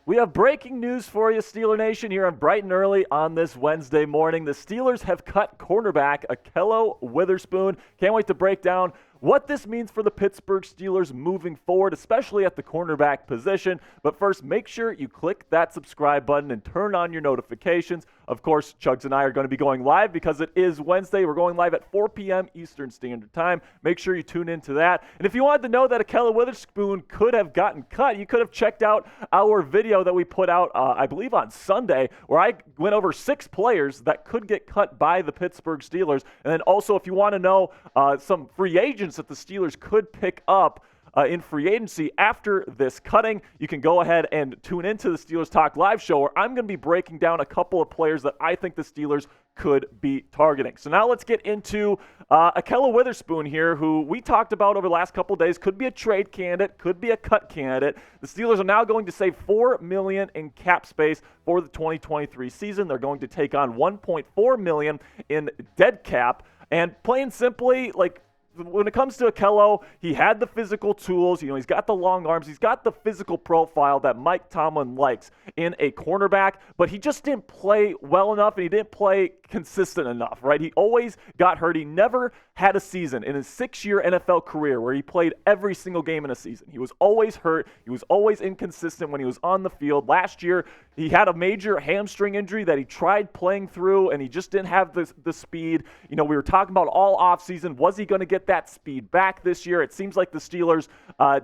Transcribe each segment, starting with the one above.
We have breaking news for you, Steeler Nation, here on bright and early on this Wednesday morning. The Steelers have cut cornerback Ahkello Witherspoon. Can't wait to break down what this means for the Pittsburgh Steelers moving forward, especially at the cornerback position. But first, make sure you click that subscribe button and turn on your notifications. Of course, Chugs and I are going to be going live because it is Wednesday. We're going live at 4 p.m. Eastern Standard Time. Make sure you tune into that. And if you wanted to know that Ahkello Witherspoon could have gotten cut, you could have checked out our video that we put out, I believe on Sunday, where I went over 6 players that could get cut by the Pittsburgh Steelers. And then also, if you want to know some free agents that the Steelers could pick up in free agency after this cutting, you can go ahead and tune into the Steelers Talk Live show, where I'm going to be breaking down a couple of players that I think the Steelers could be targeting. So now let's get into Ahkello Witherspoon here, who we talked about over the last couple of days. Could be a trade candidate, could be a cut candidate. The Steelers are now going to save $4 million in cap space for the 2023 season. They're going to take on $1.4 million in dead cap. And plain simply, like, when it comes to Ahkello, he had the physical tools. You know, he's got the long arms. He's got the physical profile that Mike Tomlin likes in a cornerback, but he just didn't play well enough, and he didn't play consistent enough, right? He always got hurt. He never had a season in his 6-year NFL career where he played every single game in a season. He was always hurt. He was always inconsistent when he was on the field. Last year, he had a major hamstring injury that he tried playing through, and he just didn't have the speed. You know, we were talking about all offseason. Was he going to get that speed back this year? It seems like the Steelers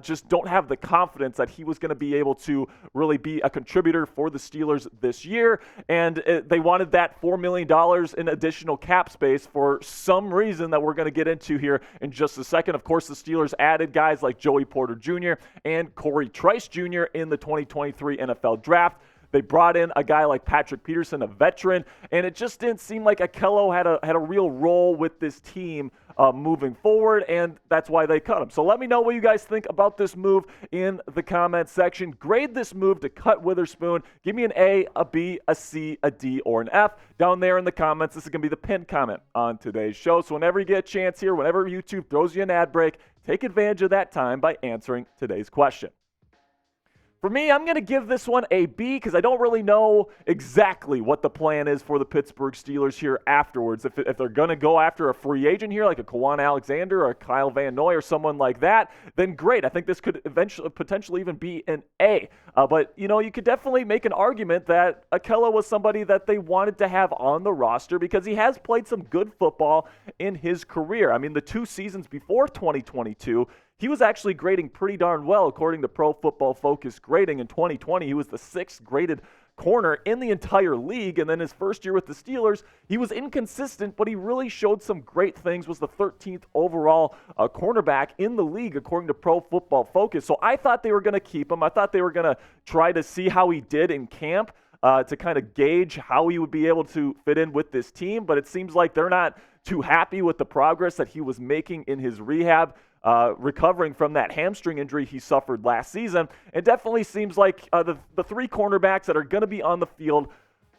just don't have the confidence that he was going to be able to really be a contributor for the Steelers this year, and they wanted that $4 million in additional cap space for some reason that we're going to get into here in just a second. Of course, the Steelers added guys like Joey Porter Jr. and Corey Trice Jr. in the 2023 NFL Draft. They brought in a guy like Patrick Peterson, a veteran, and it just didn't seem like Ahkello had a real role with this team moving forward, and that's why they cut him. So let me know what you guys think about this move in the comments section. Grade this move to cut Witherspoon. Give me an A, a B, a C, a D, or an F down there in the comments. This is going to be the pinned comment on today's show. So whenever you get a chance here, whenever YouTube throws you an ad break, take advantage of that time by answering today's question. For me, I'm going to give this one a B because I don't really know exactly what the plan is for the Pittsburgh Steelers here afterwards. If they're going to go after a free agent here like a Kwon Alexander or a Kyle Van Noy or someone like that, then great. I think this could potentially even be an A. But, you know, you could definitely make an argument that Ahkello was somebody that they wanted to have on the roster because he has played some good football in his career. I mean, the 2 seasons before 2022, he was actually grading pretty darn well according to Pro Football Focus grading. In 2020, he was the 6th graded corner in the entire league. And then his first year with the Steelers, he was inconsistent, but he really showed some great things, was the 13th overall cornerback in the league according to Pro Football Focus. So I thought they were going to keep him. I thought they were going to try to see how he did in camp to kind of gauge how he would be able to fit in with this team. But it seems like they're not too happy with the progress that he was making in his rehab. Recovering from that hamstring injury he suffered last season. It definitely seems like the 3 cornerbacks that are going to be on the field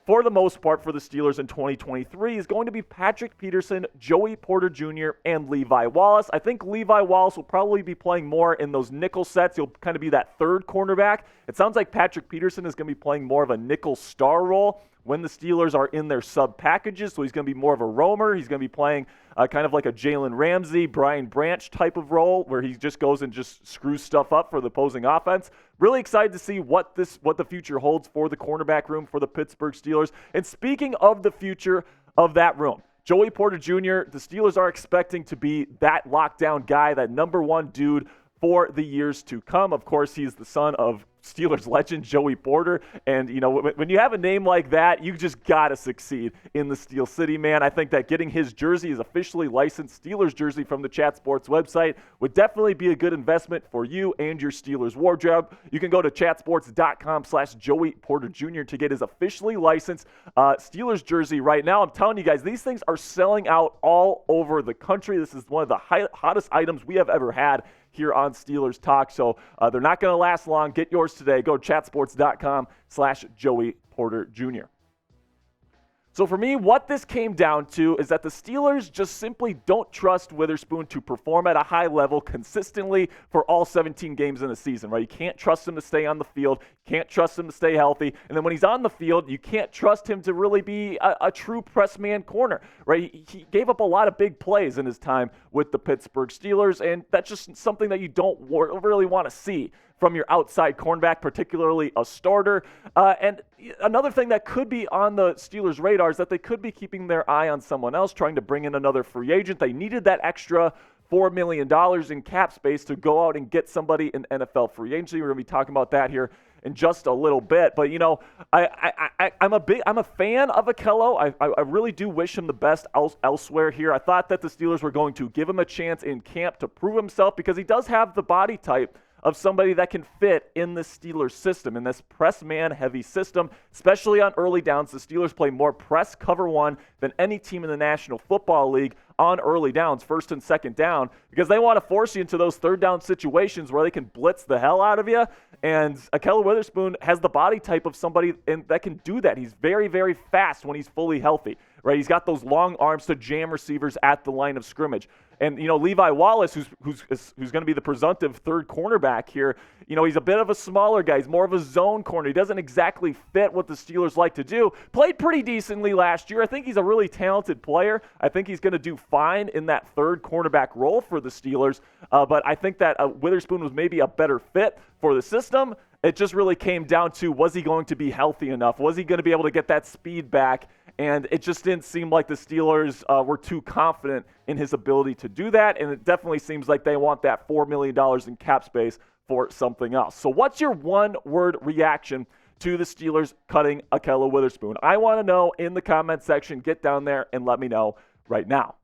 for the most part for the Steelers in 2023 is going to be Patrick Peterson, Joey Porter Jr., and Levi Wallace. I think Levi Wallace will probably be playing more in those nickel sets. He'll kind of be that 3rd cornerback. It sounds like Patrick Peterson is going to be playing more of a nickel star role when the Steelers are in their sub packages, so he's going to be more of a roamer. He's going to be playing kind of like a Jalen Ramsey, Brian Branch type of role where he just goes and just screws stuff up for the opposing offense. Really excited to see what the future holds for the cornerback room for the Pittsburgh Steelers. And speaking of the future of that room, Joey Porter Jr., the Steelers are expecting to be that lockdown guy, that number 1 dude for the years to come. Of course, he's the son of Steelers legend Joey Porter, and you know, when you have a name like that, you just gotta succeed in the Steel City, man. I think that getting his jersey, his officially licensed Steelers jersey from the Chat Sports website, would definitely be a good investment for you and your Steelers wardrobe. You can go to chatsports.com/Joey Porter Jr. to get his officially licensed Steelers jersey right now. I'm telling you guys, these things are selling out all over the country. This is one of the hottest items we have ever had here on Steelers Talk. So they're not going to last long. Get yours today. Go to chatsports.com/Joey Porter Jr. So for me, what this came down to is that the Steelers just simply don't trust Witherspoon to perform at a high level consistently for all 17 games in a season, right? You can't trust him to stay on the field. You can't trust him to stay healthy. And then when he's on the field, you can't trust him to really be a true press man corner, right? He gave up a lot of big plays in his time with the Pittsburgh Steelers, and that's just something that you don't really want to see from your outside cornerback, particularly a starter. And another thing that could be on the Steelers' radar is that they could be keeping their eye on someone else, trying to bring in another free agent. They needed that extra $4 million in cap space to go out and get somebody in NFL free agency. We're going to be talking about that here in just a little bit. But, I'm a fan of Ahkello. I really do wish him the best elsewhere here. I thought that the Steelers were going to give him a chance in camp to prove himself because he does have the body type of somebody that can fit in the Steelers system, in this press man heavy system, especially on early downs. The Steelers play more press cover one than any team in the National Football League on early downs, first and second down, because they want to force you into those third down situations where they can blitz the hell out of you. And Ahkello Witherspoon has the body type of somebody that can do that. He's very, very fast when he's fully healthy, right? He's got those long arms to jam receivers at the line of scrimmage. And, Levi Wallace, who's going to be the presumptive third cornerback here, he's a bit of a smaller guy. He's more of a zone corner. He doesn't exactly fit what the Steelers like to do. Played pretty decently last year. I think he's a really talented player. I think he's going to do fine in that third cornerback role for the Steelers. But I think that Witherspoon was maybe a better fit for the system. It just really came down to, was he going to be healthy enough? Was he going to be able to get that speed back? And it just didn't seem like the Steelers were too confident in his ability to do that. And it definitely seems like they want that $4 million in cap space for something else. So what's your one-word reaction to the Steelers cutting Ahkello Witherspoon? I want to know in the comment section. Get down there and let me know right now.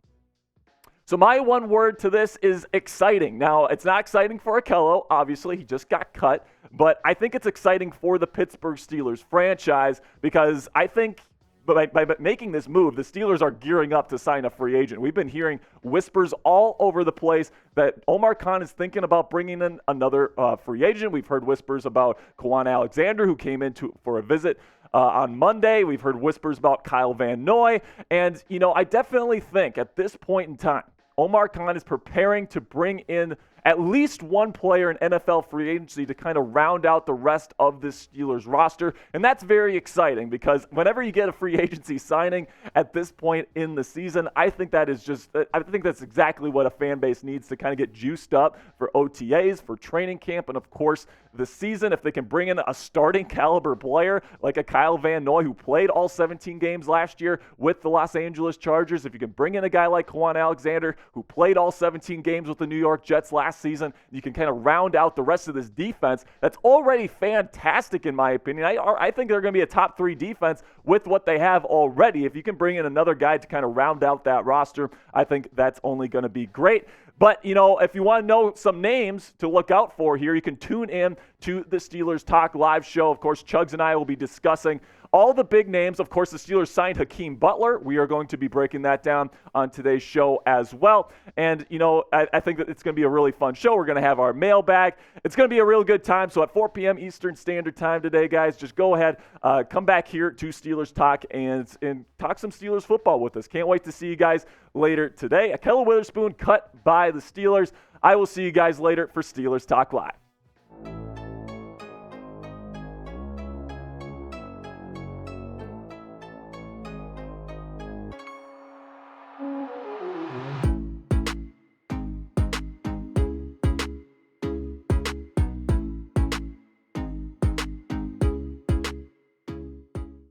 So my one word to this is exciting. Now, it's not exciting for Ahkello. Obviously, he just got cut. But I think it's exciting for the Pittsburgh Steelers franchise because I think by making this move, the Steelers are gearing up to sign a free agent. We've been hearing whispers all over the place that Omar Khan is thinking about bringing in another free agent. We've heard whispers about Kwon Alexander, who came in for a visit on Monday. We've heard whispers about Kyle Van Noy. And, I definitely think at this point in time, Omar Khan is preparing to bring in at least one player in NFL free agency to kind of round out the rest of this Steelers roster. And that's very exciting because whenever you get a free agency signing at this point in the season, I think that's exactly what a fan base needs to kind of get juiced up for OTAs, for training camp, and of course the season. If they can bring in a starting caliber player like a Kyle Van Noy who played all 17 games last year with the Los Angeles Chargers, if you can bring in a guy like Kwon Alexander who played all 17 games with the New York Jets last season, you can kind of round out the rest of this defense that's already fantastic in my opinion. I think they're going to be a top 3 defense with what they have already. If you can bring in another guy to kind of round out that roster, I think that's only going to be great. But, if you want to know some names to look out for here, you can tune in to the Steelers Talk live show. Of course, Chugs and I will be discussing all the big names. Of course, the Steelers signed Hakeem Butler. We are going to be breaking that down on today's show as well. And, I think that it's going to be a really fun show. We're going to have our mailbag. It's going to be a real good time. So at 4 p.m. Eastern Standard Time today, guys, just go ahead, come back here to Steelers Talk and talk some Steelers football with us. Can't wait to see you guys later today. Ahkello Witherspoon cut by the Steelers. I will see you guys later for Steelers Talk Live.